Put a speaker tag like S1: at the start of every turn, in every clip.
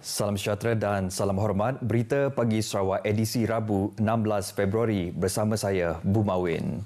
S1: Salam sejahtera dan salam hormat. Berita Pagi Sarawak edisi Rabu 16 Februari bersama saya, Bumawin.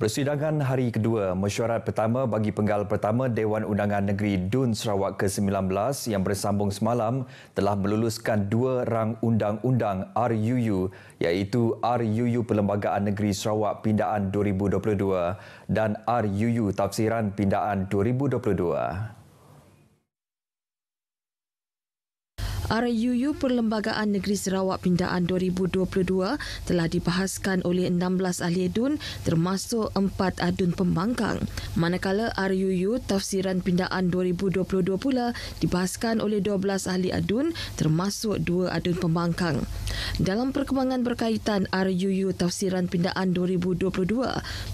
S1: Persidangan hari kedua mesyuarat pertama bagi penggal pertama Dewan Undangan Negeri DUN Sarawak ke-19 yang bersambung semalam telah meluluskan dua rang undang-undang RUU iaitu RUU Perlembagaan Negeri Sarawak Pindaan 2022 dan RUU Tafsiran Pindaan 2022.
S2: RUU Perlembagaan Negeri Sarawak Pindaan 2022 telah dibahaskan oleh 16 ahli adun termasuk 4 adun pembangkang. Manakala RUU Tafsiran Pindaan 2022 pula dibahaskan oleh 12 ahli adun termasuk 2 adun pembangkang. Dalam perkembangan berkaitan RUU Tafsiran Pindaan 2022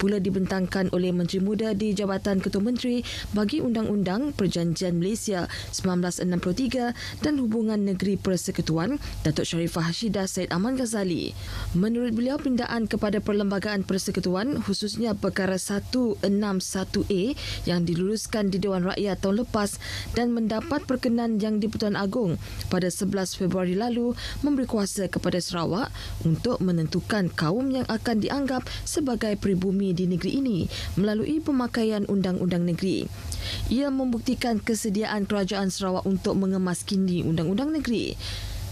S2: pula dibentangkan oleh Menteri Muda di Jabatan Ketua Menteri bagi Undang-Undang Perjanjian Malaysia 1963 dan Hubungan Negeri Persekutuan, Datuk Sharifah Hashidah Said Aman Ghazali. Menurut beliau, pindaan kepada Perlembagaan Persekutuan khususnya perkara 161A yang diluluskan di Dewan Rakyat tahun lepas dan mendapat perkenan Yang di-Pertuan Agong pada 11 Februari lalu memberi kuasa kepada Sarawak untuk menentukan kaum yang akan dianggap sebagai pribumi di negeri ini melalui pemakaian undang-undang negeri. Ia membuktikan kesediaan kerajaan Sarawak untuk mengemaskini undang-undang negeri.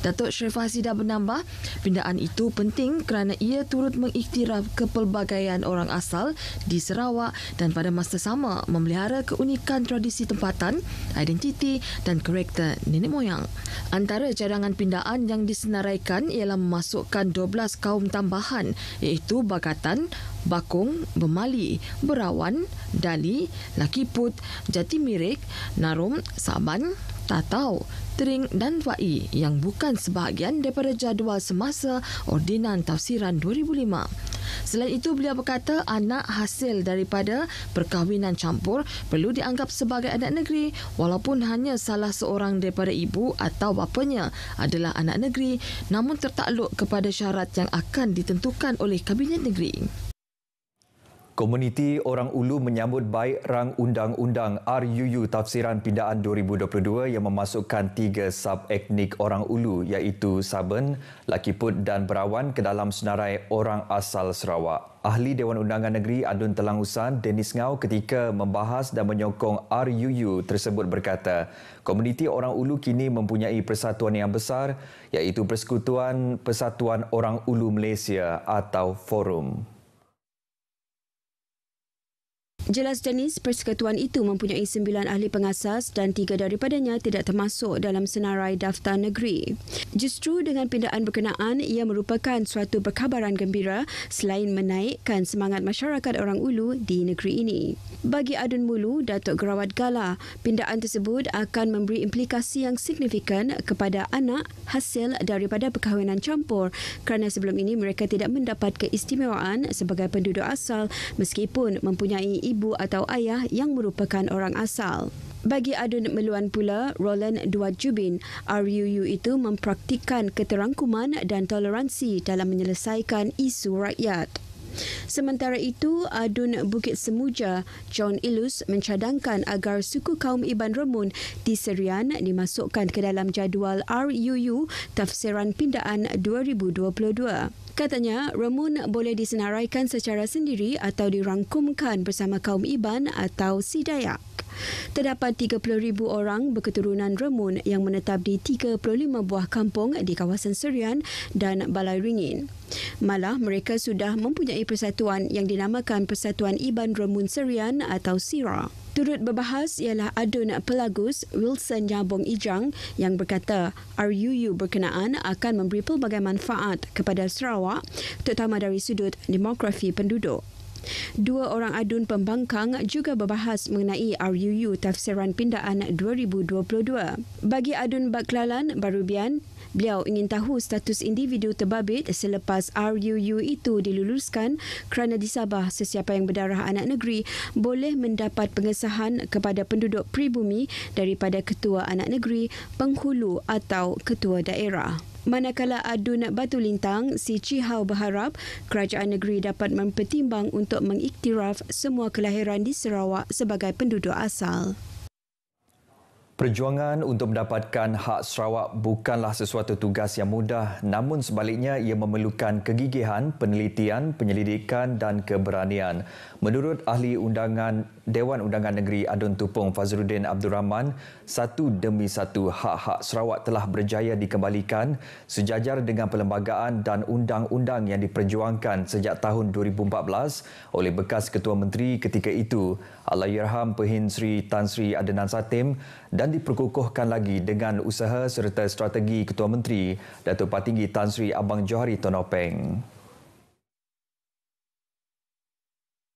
S2: Datuk Sharifah Hashidah menambah, pindaan itu penting kerana ia turut mengiktiraf kepelbagaian orang asal di Sarawak dan pada masa sama memelihara keunikan tradisi tempatan, identiti dan karakter nenek moyang. Antara cadangan pindaan yang disenaraikan ialah memasukkan 12 kaum tambahan iaitu Bagatan, Bakong, Bemali, Berawan, Dali, Lakiput, Jatimirik, Narum, Saban, Tatau, Tering dan Wai yang bukan sebahagian daripada jadual semasa Ordinan Tafsiran 2005. Selain itu, beliau berkata anak hasil daripada perkahwinan campur perlu dianggap sebagai anak negeri walaupun hanya salah seorang daripada ibu atau bapanya adalah anak negeri namun tertakluk kepada syarat yang akan ditentukan oleh Kabinet Negeri.
S1: Komuniti Orang Ulu menyambut baik rang undang-undang RUU Tafsiran Pindaan 2022 yang memasukkan 3 sub-etnik Orang Ulu iaitu Saban, Lakiput dan Berawan ke dalam senarai orang asal Sarawak. Ahli Dewan Undangan Negeri Adun Telangusan, Dennis Ngau ketika membahas dan menyokong RUU tersebut berkata, komuniti Orang Ulu kini mempunyai persatuan yang besar iaitu Persekutuan Persatuan Orang Ulu Malaysia atau Forum.
S3: Jelas Dennis, persekutuan itu mempunyai 9 ahli pengasas dan 3 daripadanya tidak termasuk dalam senarai daftar negeri. Justru dengan pindaan berkenaan, ia merupakan suatu perkhabaran gembira selain menaikkan semangat masyarakat Orang Ulu di negeri ini. Bagi Adun Mulu, Datuk Gerawat Gala, pindaan tersebut akan memberi implikasi yang signifikan kepada anak hasil daripada perkahwinan campur kerana sebelum ini mereka tidak mendapat keistimewaan sebagai penduduk asal meskipun mempunyai ibu atau ayah yang merupakan orang asal. Bagi Adun Meluan pula, Roland Duat Jubin, RUU itu mempraktikkan keterangkuman dan toleransi dalam menyelesaikan isu rakyat. Sementara itu, Adun Bukit Semuja, John Ilus mencadangkan agar suku kaum Iban Remun di Serian dimasukkan ke dalam jadual RUU Tafsiran Pindaan 2022. Katanya, Remun boleh disenaraikan secara sendiri atau dirangkumkan bersama kaum Iban atau Si Dayak. Terdapat 30,000 orang berketurunan Remun yang menetap di 35 buah kampung di kawasan Serian dan Balai Ringin. Malah mereka sudah mempunyai persatuan yang dinamakan Persatuan Iban Remun Serian atau SIRA. Turut berbahas ialah Adun Pelagus Wilson Nyabong Ijang yang berkata RUU berkenaan akan memberi pelbagai manfaat kepada Sarawak terutama dari sudut demografi penduduk. 2 orang adun pembangkang juga berbahas mengenai RUU Tafsiran Pindaan 2022. Bagi Adun Baklalan Barubian, beliau ingin tahu status individu terbabit selepas RUU itu diluluskan kerana di Sabah sesiapa yang berdarah anak negeri boleh mendapat pengesahan kepada penduduk pribumi daripada ketua anak negeri, penghulu atau ketua daerah. Manakala Adun Batu Lintang, Si Cihau berharap kerajaan negeri dapat mempertimbang untuk mengiktiraf semua kelahiran di Sarawak sebagai penduduk asal.
S1: Perjuangan untuk mendapatkan hak Sarawak bukanlah sesuatu tugas yang mudah, namun sebaliknya ia memerlukan kegigihan, penelitian, penyelidikan dan keberanian. Menurut Ahli Undangan Dewan Undangan Negeri Adun Tupung Fazruddin Abdul Rahman, satu demi satu hak-hak Sarawak telah berjaya dikembalikan sejajar dengan perlembagaan dan undang-undang yang diperjuangkan sejak tahun 2014 oleh bekas Ketua Menteri ketika itu, Allahyarham Pehin Sri Tan Sri Adenan Satim, dan diperkukuhkan lagi dengan usaha serta strategi Ketua Menteri Datuk Patinggi Tan Sri Abang Johari Tonopeng.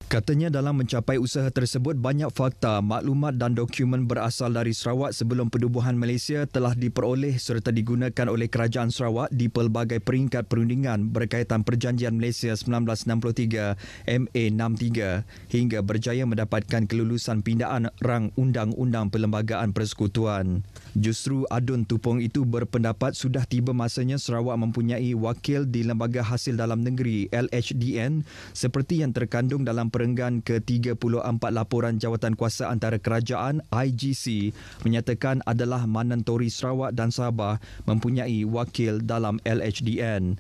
S1: Katanya dalam mencapai usaha tersebut banyak fakta, maklumat dan dokumen berasal dari Sarawak sebelum penubuhan Malaysia telah diperoleh serta digunakan oleh Kerajaan Sarawak di pelbagai peringkat perundingan berkaitan Perjanjian Malaysia 1963 MA63 hingga berjaya mendapatkan kelulusan pindaan rang Undang-Undang Perlembagaan Persekutuan. Justru Adun Tupung itu berpendapat sudah tiba masanya Sarawak mempunyai wakil di Lembaga Hasil Dalam Negeri LHDN seperti yang terkandung dalam perenggan ke-34 laporan Jawatankuasa Antara Kerajaan IGC menyatakan adalah Manantori Sarawak dan Sabah mempunyai wakil dalam LHDN.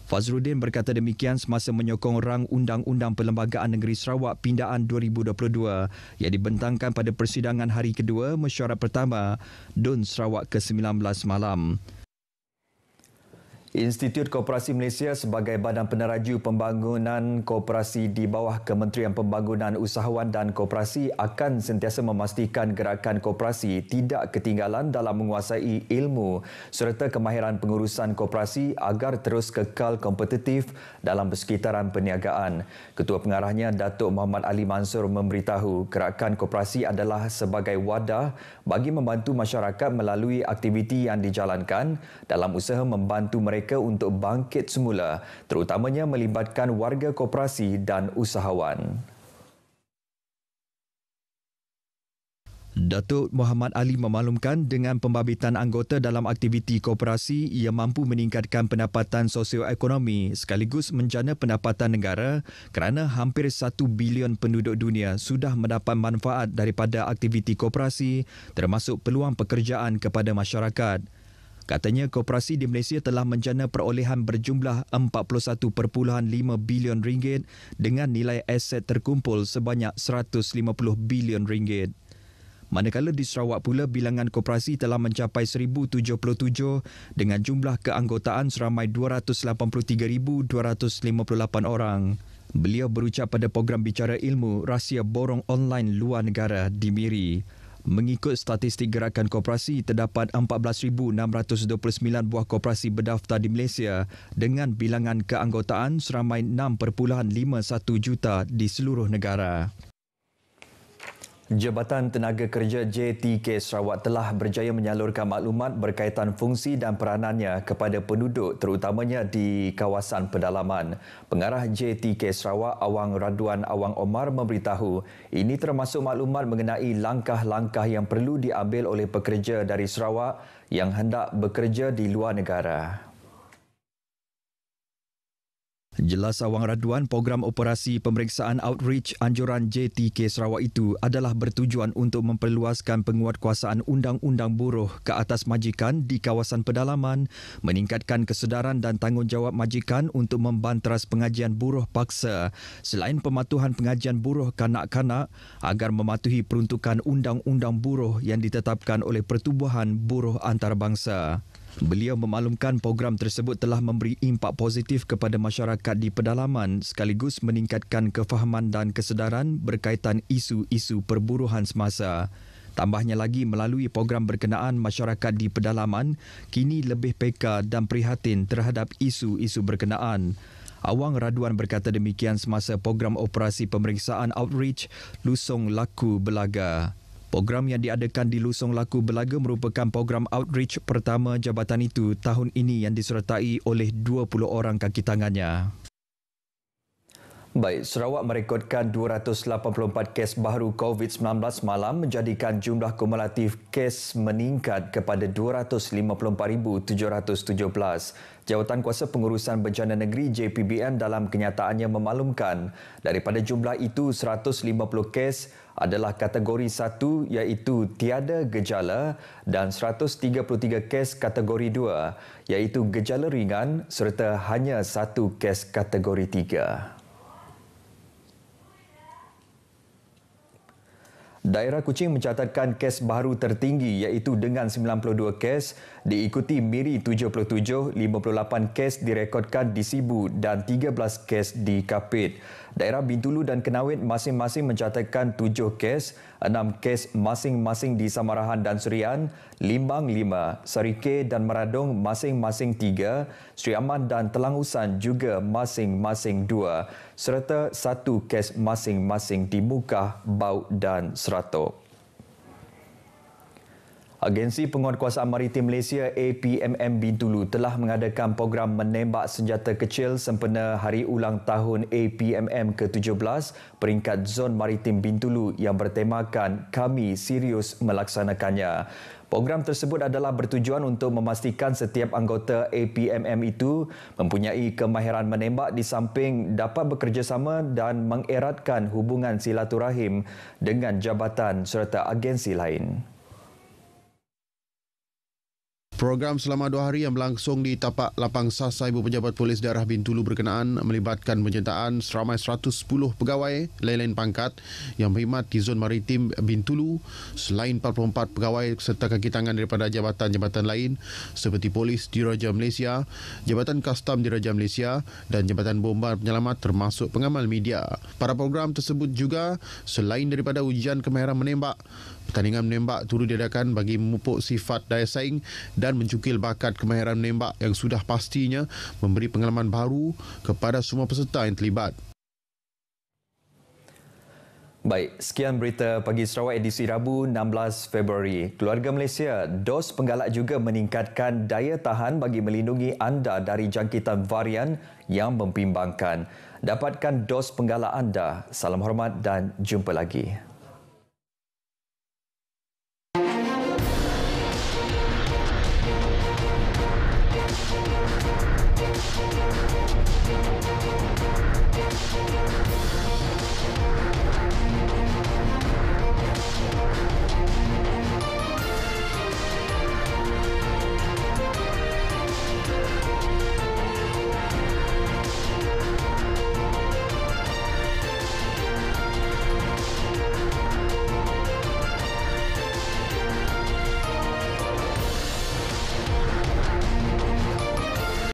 S1: Fazruddin berkata demikian semasa menyokong rang Undang-Undang Perlembagaan Negeri Sarawak Pindaan 2022 yang dibentangkan pada persidangan hari kedua mesyuarat pertama DUN Sarawak ke-19 malam. Institut Koperasi Malaysia sebagai badan peneraju pembangunan koperasi di bawah Kementerian Pembangunan Usahawan dan Koperasi akan sentiasa memastikan gerakan koperasi tidak ketinggalan dalam menguasai ilmu serta kemahiran pengurusan koperasi agar terus kekal kompetitif dalam persekitaran perniagaan. Ketua Pengarahnya Datuk Muhammad Ali Mansur memberitahu gerakan koperasi adalah sebagai wadah bagi membantu masyarakat melalui aktiviti yang dijalankan dalam usaha membantu mereka untuk bangkit semula, terutamanya melibatkan warga koperasi dan usahawan. Datuk Muhammad Ali memaklumkan dengan pembabitan anggota dalam aktiviti koperasi ia mampu meningkatkan pendapatan sosioekonomi sekaligus menjana pendapatan negara kerana hampir 1 bilion penduduk dunia sudah mendapat manfaat daripada aktiviti koperasi termasuk peluang pekerjaan kepada masyarakat. Katanya koperasi di Malaysia telah menjana perolehan berjumlah 41.5 bilion ringgit dengan nilai aset terkumpul sebanyak 150 bilion ringgit. Manakala di Sarawak pula bilangan koperasi telah mencapai 1,077 dengan jumlah keanggotaan seramai 283,258 orang. Beliau berucap pada program Bicara Ilmu Rahsia Borong Online Luar Negara di Miri. Mengikut statistik gerakan koperasi, terdapat 14,629 buah koperasi berdaftar di Malaysia dengan bilangan keanggotaan seramai 6.51 juta di seluruh negara. Jabatan Tenaga Kerja JTK Sarawak telah berjaya menyalurkan maklumat berkaitan fungsi dan peranannya kepada penduduk terutamanya di kawasan pedalaman. Pengarah JTK Sarawak Awang Raduan Awang Omar memberitahu ini termasuk maklumat mengenai langkah-langkah yang perlu diambil oleh pekerja dari Sarawak yang hendak bekerja di luar negara. Jelas Awang Raduan, program operasi pemeriksaan outreach anjuran JTK Sarawak itu adalah bertujuan untuk memperluaskan penguatkuasaan undang-undang buruh ke atas majikan di kawasan pedalaman, meningkatkan kesedaran dan tanggungjawab majikan untuk membanteras pengajian buruh paksa selain pematuhan pengajian buruh kanak-kanak agar mematuhi peruntukan undang-undang buruh yang ditetapkan oleh Pertubuhan Buruh Antarabangsa. Beliau memaklumkan program tersebut telah memberi impak positif kepada masyarakat di pedalaman sekaligus meningkatkan kefahaman dan kesedaran berkaitan isu-isu perburuhan semasa. Tambahnya lagi, melalui program berkenaan, masyarakat di pedalaman kini lebih peka dan prihatin terhadap isu-isu berkenaan. Awang Raduan berkata demikian semasa program operasi pemeriksaan outreach Lusong Laku Belaga. Program yang diadakan di Lusong Laku Belaga merupakan program outreach pertama jabatan itu tahun ini yang disertai oleh 20 orang kaki tangannya. Baik, Sarawak merekodkan 284 kes baru COVID-19 malam menjadikan jumlah kumulatif kes meningkat kepada 254,717. Jawatan Kuasa Pengurusan Bencana Negeri JPBN dalam kenyataannya memaklumkan daripada jumlah itu 150 kes adalah kategori 1 iaitu tiada gejala dan 133 kes kategori 2 iaitu gejala ringan serta hanya 1 kes kategori 3. Daerah Kuching mencatatkan kes baru tertinggi iaitu dengan 92 kes, diikuti Miri 77, 58 kes direkodkan di Sibu dan 13 kes di Kapit. Daerah Bintulu dan Kenawit masing-masing mencatatkan 7 kes, 6 kes masing-masing di Samarahan dan Serian, Limbang 5, Sarike dan Meradong masing-masing 3, Sri Aman dan Telangusan juga masing-masing 2, serta 1 kes masing-masing di Mukah, Baut dan Seratok. Agensi Penguatkuasaan Maritim Malaysia APMM Bintulu telah mengadakan program menembak senjata kecil sempena Hari Ulang Tahun APMM ke-17 peringkat Zon Maritim Bintulu yang bertemakan Kami Serius Melaksanakannya. Program tersebut adalah bertujuan untuk memastikan setiap anggota APMM itu mempunyai kemahiran menembak di samping dapat bekerjasama dan mengeratkan hubungan silaturahim dengan jabatan serta agensi lain.
S4: Program selama 2 hari yang berlangsung di tapak lapang sasa Ibu Pejabat Polis Daerah Bintulu berkenaan melibatkan penyertaan seramai 110 pegawai lain-lain pangkat yang berkhidmat di Zon Maritim Bintulu selain 44 pegawai serta kaki tangan daripada jabatan-jabatan lain seperti Polis Diraja Malaysia, Jabatan Kastam Diraja Malaysia dan Jabatan Bomba Penyelamat termasuk pengamal media. Pada program tersebut juga selain daripada ujian kemahiran menembak, pertandingan menembak turut diadakan bagi memupuk sifat daya saing dan mencukil bakat kemahiran menembak yang sudah pastinya memberi pengalaman baru kepada semua peserta yang terlibat.
S1: Baik, sekian berita Pagi Sarawak edisi Rabu 16 Februari. Keluarga Malaysia, dos penggalak juga meningkatkan daya tahan bagi melindungi anda dari jangkitan varian yang membimbangkan. Dapatkan dos penggalak anda. Salam hormat dan jumpa lagi.